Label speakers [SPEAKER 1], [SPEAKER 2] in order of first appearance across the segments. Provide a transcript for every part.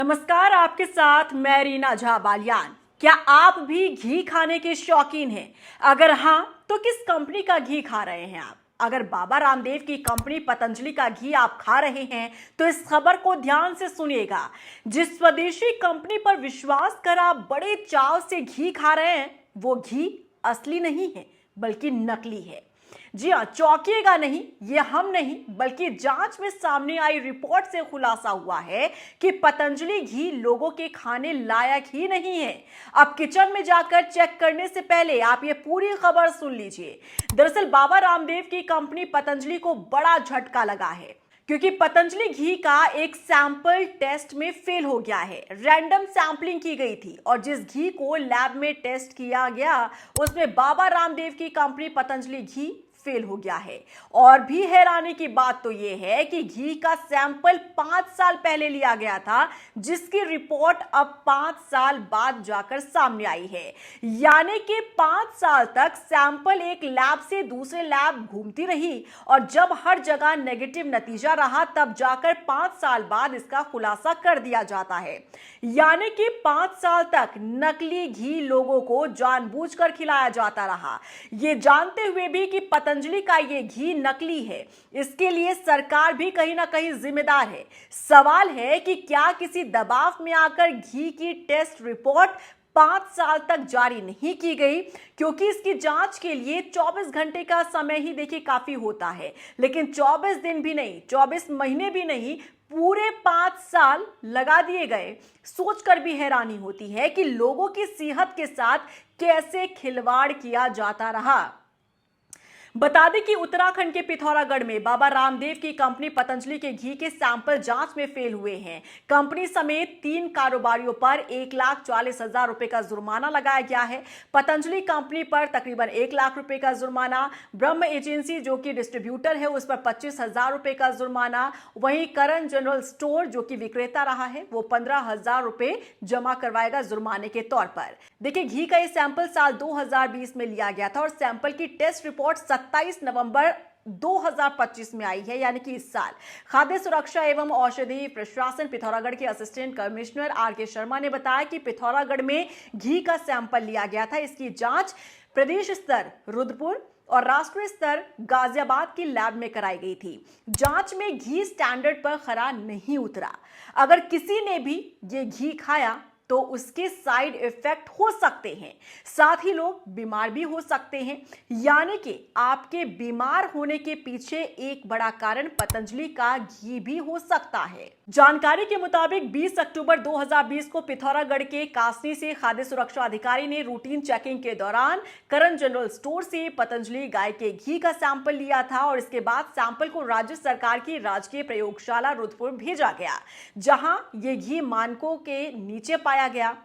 [SPEAKER 1] नमस्कार, आपके साथ मैं रीना झा बालियान। क्या आप भी घी खाने के शौकीन हैं? अगर हाँ, तो किस कंपनी का घी खा रहे हैं आप? अगर बाबा रामदेव की कंपनी पतंजलि का घी आप खा रहे हैं तो इस खबर को ध्यान से सुनिएगा। जिस स्वदेशी कंपनी पर विश्वास कर आप बड़े चाव से घी खा रहे हैं, वो घी असली नहीं है बल्कि नकली है। जी हाँ, चौंकिएगा नहीं, ये हम नहीं बल्कि जांच में सामने आई रिपोर्ट से खुलासा हुआ है कि पतंजलि घी लोगों के खाने लायक ही नहीं है। अब किचन में जाकर चेक करने से पहले आप ये पूरी खबर सुन लीजिए। दरअसल बाबा रामदेव की कंपनी पतंजलि को बड़ा झटका लगा है क्योंकि पतंजलि घी का एक सैंपल टेस्ट में फेल हो गया है। रैंडम सैंपलिंग की गई थी और जिस घी को लैब में टेस्ट किया गया उसमें बाबा रामदेव की कंपनी पतंजलि घी फेल हो गया है। और भी हैरानी की बात तो यह है कि घी का सैंपल 5 साल पहले लिया गया था, जिसकी रिपोर्ट अब 5 साल बाद जाकर सामने आई है। यानी कि 5 साल तक सैंपल एक लैब से दूसरे लैब घूमती रही और जब हर जगह नेगेटिव नतीजा रहा तब जाकर 5 साल बाद इसका खुलासा कर दिया जाता है। यानी कि 5 साल तक नकली घी लोगों को जानबूझकर खिलाया जाता रहा, ये जानते हुए भी कि पतंजलि का ये घी नकली है। इसके लिए सरकार भी कहीं ना कहीं जिम्मेदार है। सवाल है कि क्या किसी दबाव में आकर घी की टेस्ट रिपोर्ट 5 साल तक जारी नहीं की गई, क्योंकि इसकी जांच के लिए 24 घंटे का समय ही देखिए काफी होता है, लेकिन 24 दिन भी नहीं, 24 महीने भी नहीं, पूरे 5 साल लगा दिए गए। सोचकर भी हैरानी होती है कि लोगों की सेहत के साथ कैसे खिलवाड़ किया जाता रहा। बता दें कि उत्तराखंड के पिथौरागढ़ में बाबा रामदेव की कंपनी पतंजलि के घी के सैंपल जांच में फेल हुए हैं। कंपनी समेत 3 कारोबारियों पर 1,40,000 रुपए का जुर्माना लगाया गया है। पतंजलि कंपनी पर तकरीबन 1 लाख रुपए का जुर्माना, ब्रह्म एजेंसी जो कि डिस्ट्रीब्यूटर है उस पर 25,000 रुपए का जुर्माना, वहीं करण जनरल स्टोर जो कि विक्रेता रहा है वो 15,000 रुपए जमा करवाएगा जुर्माने के तौर पर। देखिए, घी का ये सैंपल साल 2020 में लिया गया था और सैंपल की टेस्ट रिपोर्ट 27 नवंबर 2025 में आई है, यानी कि इस साल। खाद्य सुरक्षा एवं औषधि प्रशासन पिथौरागढ़ के असिस्टेंट कमिश्नर आर.के. शर्मा ने बताया कि पिथौरागढ़ में घी का सैंपल लिया गया था। इसकी जांच प्रदेश स्तर रुद्रपुर और राष्ट्रीय स्तर गाजियाबाद की लैब में कराई गई थी। जांच में घी स्टैंडर्ड पर खरा नहीं उतरा। अगर किसी ने भी ये घी खाया तो उसके साइड इफेक्ट हो सकते हैं, साथ ही लोग बीमार भी हो सकते हैं। यानी कि आपके बीमार होने के पीछे एक बड़ा कारण पतंजलि का घी भी हो सकता है। जानकारी के मुताबिक 20 अक्टूबर 2020 को पिथौरागढ़ के कासनी से खाद्य सुरक्षा अधिकारी ने रूटीन चेकिंग के दौरान करण जनरल स्टोर से पतंजलि गाय के घी का सैंपल लिया था और इसके बाद सैंपल को राज्य सरकार की राजकीय प्रयोगशाला रुद्रपुर भेजा गया, जहां ये घी मानकों के नीचे पाया गया।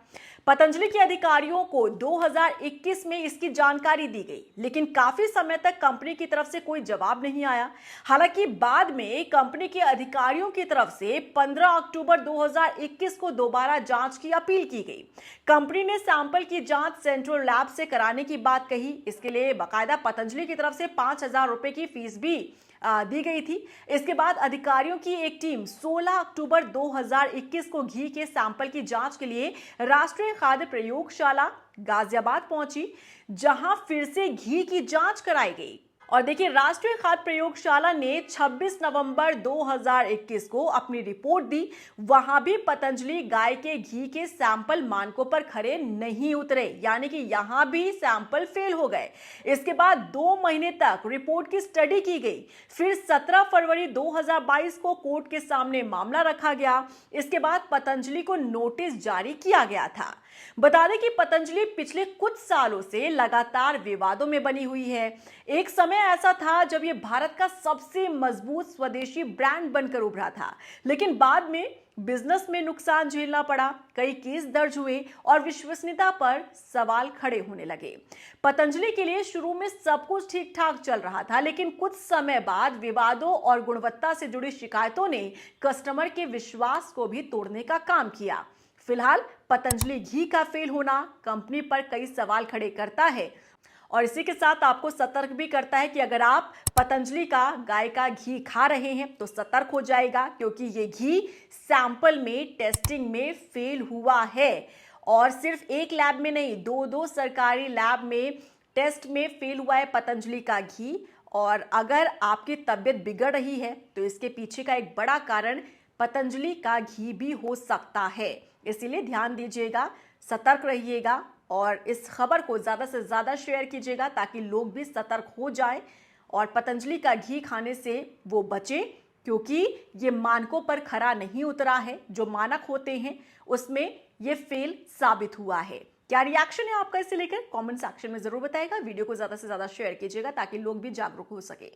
[SPEAKER 1] पतंजलि के अधिकारियों को 2021 में इसकी जानकारी दी गई, लेकिन काफी समय तक कंपनी की तरफ से कोई जवाब नहीं आया। हालांकि बाद में कंपनी के अधिकारियों की तरफ से 15 अक्टूबर 2021 को दोबारा जांच की अपील की गई। कंपनी ने सैंपल की जांच सेंट्रल लैब से कराने की बात कही। इसके लिए बाकायदा पतंजलि की तरफ से 5,000 रुपए की फीस भी दी गई थी। इसके बाद अधिकारियों की एक टीम 16 अक्टूबर 2021 को घी के सैंपल की जांच के लिए राष्ट्रीय खाद्य प्रयोगशाला गाजियाबाद पहुंची, जहां फिर से घी की जांच कराई गई। और देखिए, राष्ट्रीय खाद्य प्रयोगशाला ने 26 नवंबर 2021 को अपनी रिपोर्ट दी। वहां भी पतंजलि गाय के घी के सैंपल मानकों पर खरे नहीं उतरे, यानी कि यहां भी सैंपल फेल हो गए। इसके बाद 2 महीने तक रिपोर्ट की स्टडी की गई। फिर 17 फरवरी 2022 को कोर्ट के सामने मामला रखा गया। इसके बाद पतंजलि को नोटिस जारी किया गया था। बता दें कि पतंजलि पिछले कुछ सालों से लगातार विवादों में बनी हुई है। एक समय ऐसा था जब यह भारत का सबसे मजबूत स्वदेशी ब्रांड बनकर उभरा था, लेकिन बाद में बिजनेस में नुकसान झेलना पड़ा, कई केस दर्ज हुए और विश्वसनीयता पर सवाल खड़े होने लगे। पतंजलि के लिए शुरू में सब कुछ ठीक ठाक चल रहा था, लेकिन कुछ समय बाद विवादों और गुणवत्ता से जुड़ी शिकायतों ने कस्टमर के विश्वास को भी तोड़ने का काम किया। फिलहाल पतंजलि घी का फेल होना कंपनी पर कई सवाल खड़े करता है और इसी के साथ आपको सतर्क भी करता है कि अगर आप पतंजलि का गाय का घी खा रहे हैं तो सतर्क हो जाएगा, क्योंकि ये घी सैंपल में टेस्टिंग में फेल हुआ है। और सिर्फ एक लैब में नहीं, दो सरकारी लैब में टेस्ट में फेल हुआ है पतंजलि का घी। और अगर आपकी तबीयत बिगड़ रही है तो इसके पीछे का एक बड़ा कारण पतंजलि का घी भी हो सकता है। इसीलिए ध्यान दीजिएगा, सतर्क रहिएगा और इस खबर को ज़्यादा से ज़्यादा शेयर कीजिएगा ताकि लोग भी सतर्क हो जाएं और पतंजलि का घी खाने से वो बचें, क्योंकि ये मानकों पर खरा नहीं उतरा है। जो मानक होते हैं उसमें ये फेल साबित हुआ है। क्या रिएक्शन है आपका इसे लेकर? कमेंट सेक्शन में जरूर बताइएगा। वीडियो को ज़्यादा से ज़्यादा शेयर कीजिएगा ताकि लोग भी जागरूक हो सके।